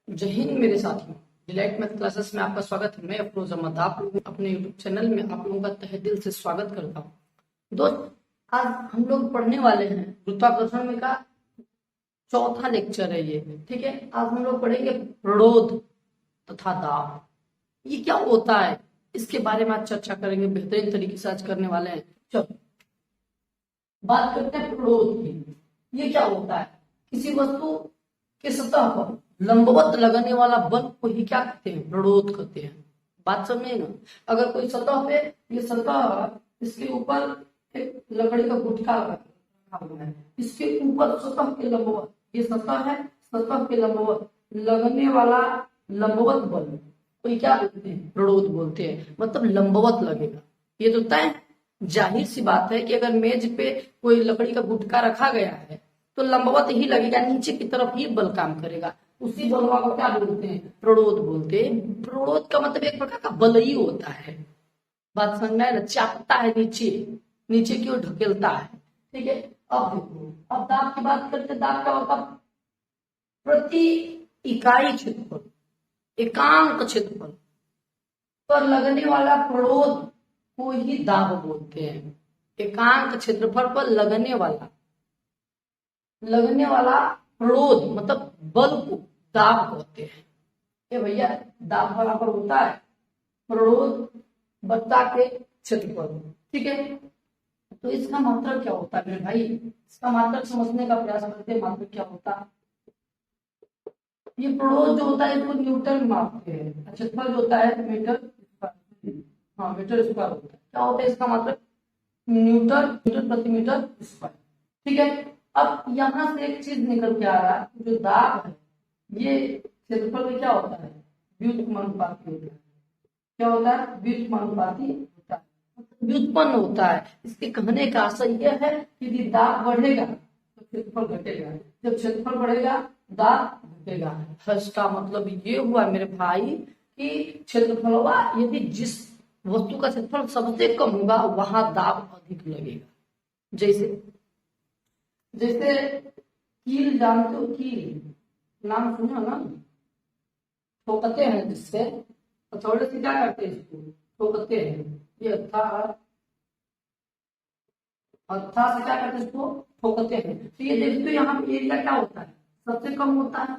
जय हिंद मेरे साथियों। डिलाइट मैथ क्लासेस में आपका स्वागत है। मैं अफरोज अहमद आप लोग अपने यूट्यूब चैनल में आप लोगों का तहे दिल से स्वागत करता हूँ। दोस्त, आज हम लोग पढ़ने वाले हैं गुरुत्वाकर्षण में का चौथा लेक्चर है ये। ठीक है, आज हम लोग पढ़ेंगे प्रणोद तथा दाब। ये क्या होता है इसके बारे में आज चर्चा करेंगे, बेहतरीन तरीके से आज करने वाले हैं। चलो बात करते हैं प्रणोद की। ये क्या होता है? किसी वस्तु के सतह पर लंबवत लगने वाला बल को ही क्या कहते हैं? प्रणोद कहते हैं। बात समझे ना? अगर कोई सतह पे, ये सतह, इसके ऊपर एक लकड़ी का गुटका रखा हुआ है, इसके ऊपर सतह के लंबवत, ये सतह है, सतह के लंबवत लगने वाला लंबवत बल को क्या बोलते हैं? प्रणोद बोलते हैं। मतलब लंबवत लगेगा। ये तो तय जाहिर सी बात है कि अगर मेज पे कोई लकड़ी का गुटका रखा गया है तो लंबवत ही लगेगा, नीचे की तरफ ही बल काम करेगा। उसी बलवा को क्या बोलते हैं? प्रणोद बोलते हैं। प्रणोद का मतलब एक प्रकार का बल ही होता है। बात समझ में आया ना? चापता है नीचे, नीचे की ओर ढकेलता है। ठीक है, अब देखो, अब दाब की बात करते हैं। दाब क्या होता? प्रति इकाई क्षेत्रफल, एकांक क्षेत्रफल पर लगने वाला प्रणोद को ही दाब बोलते हैं। एकांक क्षेत्रफल पर लगने वाला प्रणोद मतलब बल को दाब कहते हैं। ये भैया दाब बराबर होता है प्रणोद बट्टा के क्षेत्रफल। ठीक है, तो इसका मात्रक क्या होता है मेरे भाई? इसका मात्रक समझने का प्रयास करते हैं। मात्रक क्या होता है? ये प्रणोद जो होता है इसको न्यूटन में मापते हैं। क्षेत्रफल जो होता है मीटर स्क्वायर, हाँ मीटर स्क्वायर होता है। क्या होता है इसका मात्रक? न्यूटन प्रति मीटर स्क्वायर। ठीक है, अब यहां से एक चीज निकल के आ रहा है, जो दाब है ये क्षेत्रफल में क्या होता है? व्युत्क्रमानुपाती होता है। क्या होता है? व्युत्क्रमानुपाती होता है, व्युत्पन्न होता है। इसके कहने का आशय यह है कि यदि दाब बढ़ेगा तो क्षेत्रफल घटेगा, जब क्षेत्रफल बढ़ेगा दाब घटेगा। इसका मतलब ये हुआ मेरे भाई कि क्षेत्रफल यदि जिस वस्तु का क्षेत्रफल सबसे कम होगा वहां दाब अधिक लगेगा। जैसे कील जानते हो? कील नाम सुना ना? ठोकते हैं जिससे, हथौड़े से क्या करते हैं? इसको ठोकते हैं। ये हत्था से क्या करते हैं? इसको ठोकते हैं। तो ये देखते हो यहाँ पे एरिया क्या होता है? सबसे कम होता है,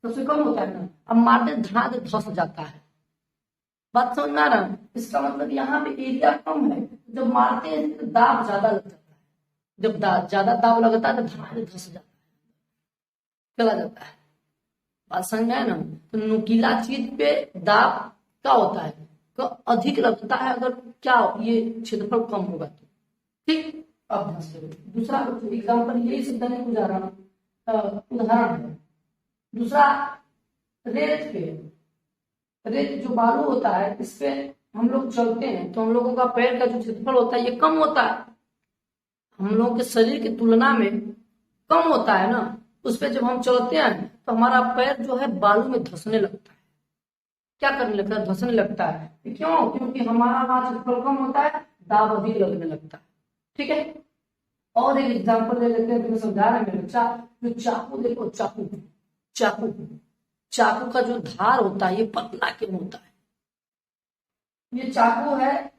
सबसे कम होता है ना। अब मारते धड़ा से धस जाता है। बात समझ में आ रहा है? इसका मतलब यहाँ पे एरिया कम है, जब मारते हैं तो दाब ज्यादा लग जाता है। जब ज्यादा दाब लगता है तो धड़ा से धस जाता है, चला जाता है। बात समझ में आया ना? तो नुकीला चीज पे दाब क्या होता है? तो अधिक लगता है अगर क्या ये क्षेत्रफल कम होगा तो। ठीक, अब ध्यान से दूसरा एग्जाम्पल यही सिद्ध नहीं उदाहरण है। दूसरा, रेत पे, रेत जो बालू होता है इस पे हम लोग चलते हैं तो हम लोगों का पैर का जो क्षेत्रफल होता है ये कम होता है, हम लोगों के शरीर की तुलना में कम होता है ना। उस पर जब हम चलते हैं तो हमारा पैर जो है बालू में धंसने लगता है। क्या करने लगता है? धंसने लगता है। क्यों? क्योंकि हमारा वहां क्षेत्रफल कम होता है, दाब अधिक लगने लगता है। ठीक है, और एक एग्जांपल ले लेते हैं। तुम्हें समझा रहे हैं मेरे बच्चा, जो चाकू देखो, चाकू चाकू चाकू का जो धार होता है ये पतला क्यों होता है? ये चाकू है,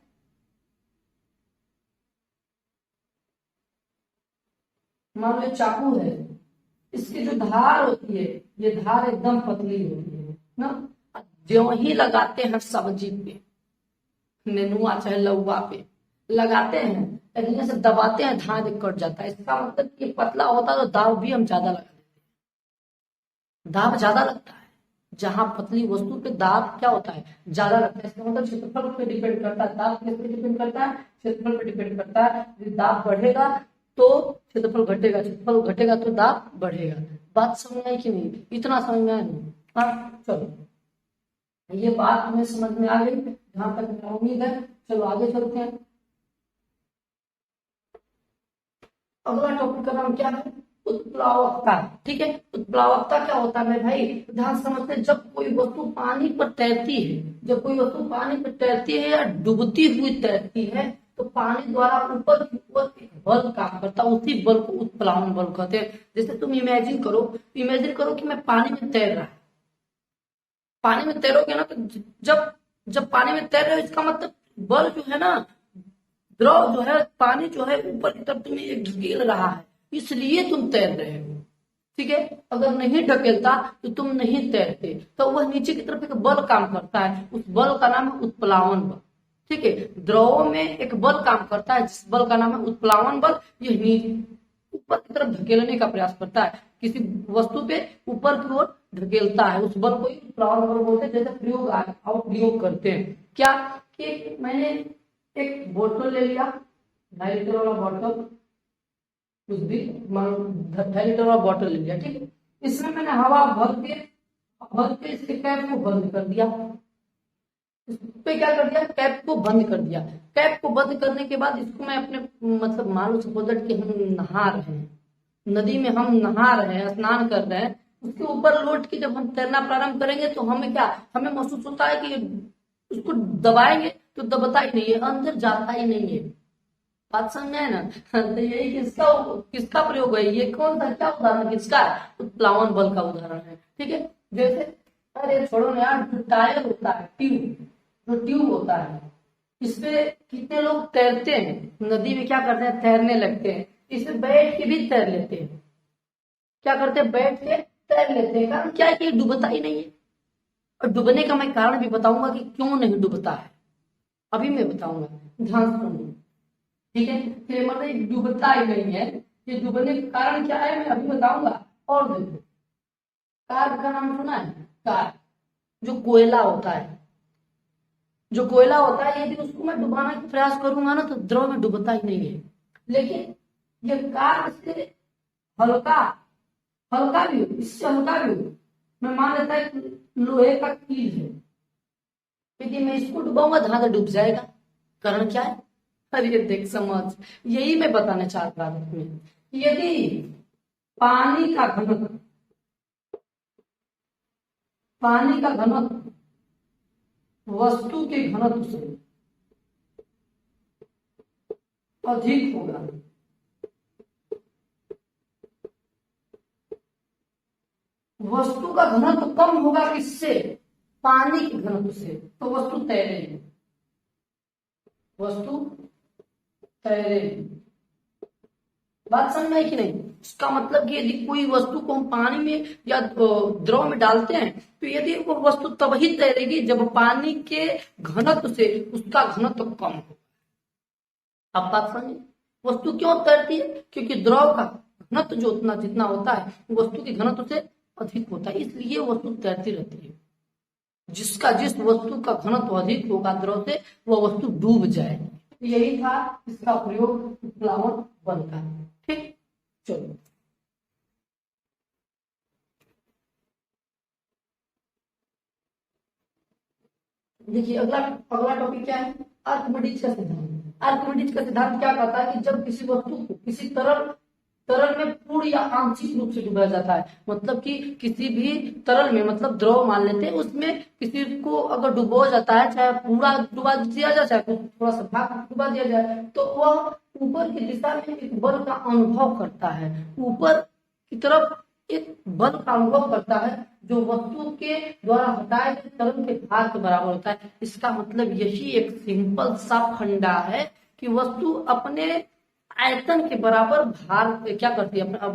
मान लो चाकू है, इसकी जो धार होती है ये धार एकदम पतली होती है ना। जो ही लगाते हैं सब्जी पे, नेनुआ चाहे लौवा पे लगाते हैं, लेकिन से दबाते हैं धार कट जाता है। इसका मतलब ये पतला होता है तो दाब भी हम ज्यादा लगा देते हैं। दाब ज्यादा लगता है जहां पतली वस्तु पे दाब क्या होता है? ज्यादा लगता है। इसका मतलब क्षेत्रफल पे डिपेंड करता है। दाब किस पे डिपेंड करता है? क्षेत्रफल पे डिपेंड करता है। यदि दाब बढ़ेगा तो क्षेत्रफल घटेगा, क्षेत्रफल घटेगा तो दाब बढ़ेगा। बात समझ आई कि नहीं? इतना समझ में आया नहीं? हाँ चलो, ये बात हमें समझ में आ गई जहां तक मेरा उम्मीद है। चलो आगे चलते हैं। अगला टॉपिक का नाम क्या है? उत्प्लावकता। ठीक है, उत्प्लावकता क्या होता है मेरे भाई? ध्यान समझते हैं। जब कोई वस्तु पानी पर तैरती है, जब कोई वस्तु पानी पर तैरती है या डूबती हुई तैरती है तो पानी द्वारा ऊपर की ओर एक बल काम करता है, उसी बल को उत्प्लावन बल कहते हैं। जैसे तुम इमेजिन करो कि मैं पानी में तैर रहा है, पानी में तैरोगे ना तो जब जब पानी में तैर रहे हो इसका मतलब बल जो है ना, द्रव जो है, पानी जो है ऊपर की तरफ तुम्हें एक ढकेल रहा है, इसलिए तुम तैर रहे हो। ठीक है, अगर नहीं ढकेलता तो तुम नहीं तैरते, तो वह नीचे की तरफ एक बल काम करता है, उस बल का नाम है उत्प्लावन बल। ठीक है, द्रव में एक बल काम करता है जिस बल का नाम है उत्प्लावन बल। यह ऊपर की तरफ धकेलने का प्रयास करता है, किसी वस्तु पे ऊपर की ओर धकेलता है, उस बल को उत्प्लावन बल बोलते हैं। जैसे प्रयोग और प्रयोग करते हैं क्या, कि मैंने एक बोतल ले लिया, 2.5 लीटर वाला बोतल, कुछ भी 2.5 लीटर वाला बोतल ले लिया। ठीक है, इसमें मैंने हवा भर के इसके कैप को बंद कर दिया। इस पे क्या कर दिया, कैप को बंद कर दिया। कैप को बंद करने के बाद इसको मैं अपने मतलब मान लो सपोज कि हम नहा रहे हैं, नदी में हम नहा रहे हैं, स्नान कर रहे हैं, उसके ऊपर लौट के जब हम तैरना प्रारंभ करेंगे तो हमें क्या, हमें महसूस होता है कि उसको दबाएंगे तो दबता ही नहीं है, अंदर जाता ही नहीं है। बात समझ आए ना। तो यही किसका प्रयोग है, ये कौन सा क्या उदाहरण किसका है, उत्प्लावन बल का उदाहरण है। ठीक है, जैसे अरे छोड़ो ना यार, जो टायर होता है, ट्यूब होता है, इसपे कितने लोग तैरते हैं, नदी में क्या करते हैं, तैरने लगते हैं, इसमें बैठ के भी तैर लेते हैं। क्या करते हैं, बैठ के तैर लेते हैं, कारण क्या है कि डूबता ही नहीं है। और डूबने का मैं कारण भी बताऊंगा कि क्यों नहीं डूबता है, अभी मैं बताऊंगा, ध्यान सुनिए। ठीक है, तो मतलब डूबता ही नहीं है, ये डूबने का कारण क्या है मैं अभी बताऊंगा। और देखो, कार का नाम सुना है, कार जो कोयला होता है, जो कोयला होता है, यदि उसको मैं डुबाने का प्रयास करूंगा ना तो द्रव में डूबता ही नहीं है। लेकिन ये कार से हल्का हल्का भी हो, इससे हल्का भी हो, मैं मान लेता है लोहे का कील है, यदि मैं इसको डुबाऊंगा धागा डूब जाएगा। कारण क्या है, अरे ये देख समझ, यही मैं बताना चाह रहा था। यदि पानी का घनत्व वस्तु के घनत्व से अधिक होगा, वस्तु का घनत्व कम होगा किससे, पानी के घनत्व से, तो वस्तु तैरेगी, वस्तु तैरेगी। बात समझ में आई कि नहीं। इसका मतलब कि यदि कोई वस्तु को हम पानी में या द्रव में डालते हैं तो यदि वो वस्तु तब ही तैरेगी जब पानी के घनत्व से उसका घनत्व कम हो। अब बात समझिए, वस्तु क्यों तैरती है, क्योंकि द्रव का घनत्व जो उतना जितना होता है वस्तु के घनत्व से अधिक होता है, इसलिए वस्तु तैरती रहती है। जिस वस्तु का घनत्व अधिक होगा द्रव से वह वस्तु डूब जाएगी। यही था इसका प्रयोग उत्प्लावन बल का। ठीक, चलो देखिए, अगला टॉपिक क्या है, आर्किमिडीज का सिद्धांत। आर्किमिडीज का सिद्धांत क्या कहता है कि जब किसी वस्तु को किसी तरल में पूर्ण या आंशिक रूप से डुबाया जाता है, मतलब कि किसी भी तरल में, मतलब द्रव मान लेते हैं, उसमें किसी को अगर डुबोया जाता है, चाहे पूरा डुबा दिया जाए चाहे थोड़ा सा भाग डुबा दिया जाए, तो वह ऊपर की दिशा में एक बल का अनुभव करता है, ऊपर की तरफ एक बल का अनुभव करता है जो वस्तु के द्वारा हटाए गए तरल के भार के बराबर होता है। इसका मतलब यही एक सिंपल सा फंडा है कि वस्तु अपने आयतन के बराबर भार क्या करती है, अपना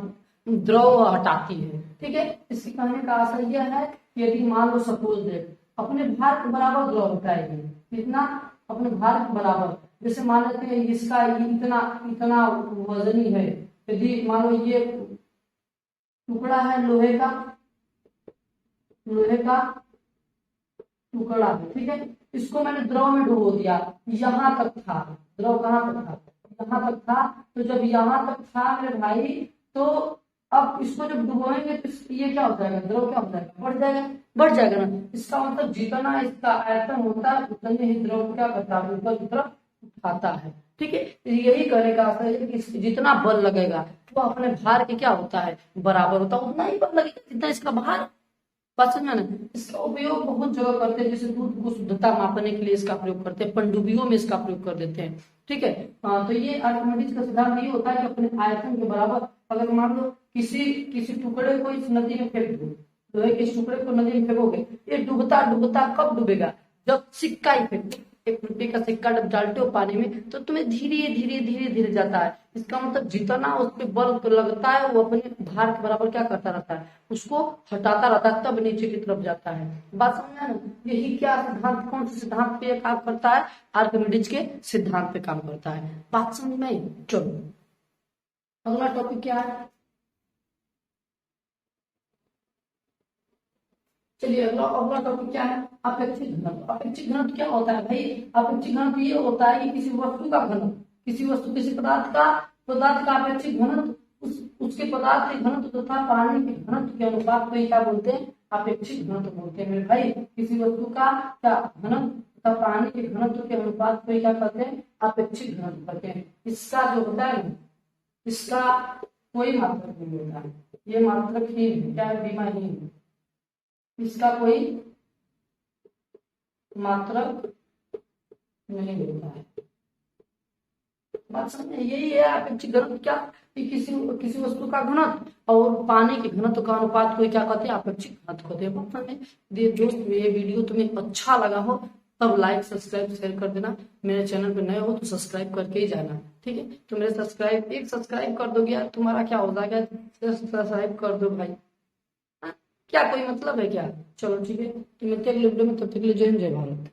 द्रव हटाती है। ठीक है, इसकी कहने का आशय यह है कि यदि मान लो सपोज देख अपने भार के बराबर द्रव हटाएगी, कितना, अपने भार के बराबर, जैसे मान लेते हैं इसका इतना वजनी है, यदि मान लो ये टुकड़ा है लोहे का टुकड़ा है, ठीक है, इसको मैंने द्रव में डुबो दिया, यहाँ तक था द्रव, कहाँ तक था, यहाँ तक था। तो जब यहाँ तक था मेरे भाई, तो अब इसको जब डुबोएंगे तो ये क्या हो जाएगा, द्रव क्या हो जाएगा, बढ़ जाएगा ना। इसका मतलब जितना इसका आयतन होता है उतने ही द्रव क्या करता है, ऊपर की तरफ उठाता है। ठीक है, यही कहने का आशय है कि जितना बल लगेगा वो अपने भार के क्या होता है, बराबर होता है, उतना ही बल लगेगा जितना इसका भार। बात समझ में। इसका उपयोग बहुत जगह करते हैं, जैसे दूध को शुद्धता मापने के लिए इसका प्रयोग करते हैं, पनडुब्बियों में इसका प्रयोग कर देते हैं। ठीक है, तो ये आर्किमिडीज का सिद्धांत ये होता है कि अपने आयतन के बराबर, अगर मान लो किसी टुकड़े को इस नदी में फेंक दो, लोहे के इस टुकड़े को नदी में फेंकोगे, ये डूबता डूबता कब डूबेगा? जब सिक्का ही फेंको, 1 रुपए का सिक्का जब डालते हो पानी में तो तुम्हें धीरे धीरे धीरे धीरे जाता है। इसका मतलब जितना उस पर बल लगता है वो अपने भार के बराबर क्या करता रहता है, उसको हटाता रहता है, तब नीचे की तरफ जाता है। बात समझा ना? यही क्या सिद्धांत, कौन से सिद्धांत पे काम करता है? आर्किमिडीज के सिद्धांत पे काम करता है। बात समझ में आई? चलो अगला टॉपिक क्या है? चलिए अगला अगला टॉपिक क्या है? अपेक्षित घनत्व। अपेक्षित घनत्व क्या होता है भाई? अपेक्षित घनत्व ये होता है कि किसी वस्तु का घनत्व, किसी वस्तु, किसी पदार्थ का अपेक्षित घनत्व उसके पदार्थ के घनत्व तथा पानी के घनत्व के अनुपात को क्या बोलते हैं? अपेक्षित घनत्व बोलते हैं मेरे भाई। किसी वस्तु का क्या घनत्व तथा पानी के घनत्व के अनुपात को क्या कहते हैं? अपेक्षित घनत्व कहते हैं। इसका जो होता है ना, इसका कोई मात्रक नहीं होता है, ये मात्रक ही क्या है? विमाहीन। इसका कोई मात्रक नहीं होता है। बात समझ, यही है अपेक्षित घनत्व। क्या कि किसी वस्तु का घनत्व और पानी के घनत्व का अनुपात को क्या कहते हैं? अपेक्षित घनत्व कहते हैं। मतलब दोस्त ये वीडियो तुम्हें अच्छा लगा हो तब लाइक सब्सक्राइब शेयर कर देना। मेरे चैनल पे नए हो तो सब्सक्राइब करके ही जाना, ठीक है? तो मेरे सब्सक्राइब कर दोगे यार, तुम्हारा क्या हो जाएगा? सब्सक्राइब कर दो भाई, क्या कोई मतलब है क्या? चलो ठीक है, तो मिलते हैं अगले वीडियो में, तब तक के लिए जय हिंद जय भारत।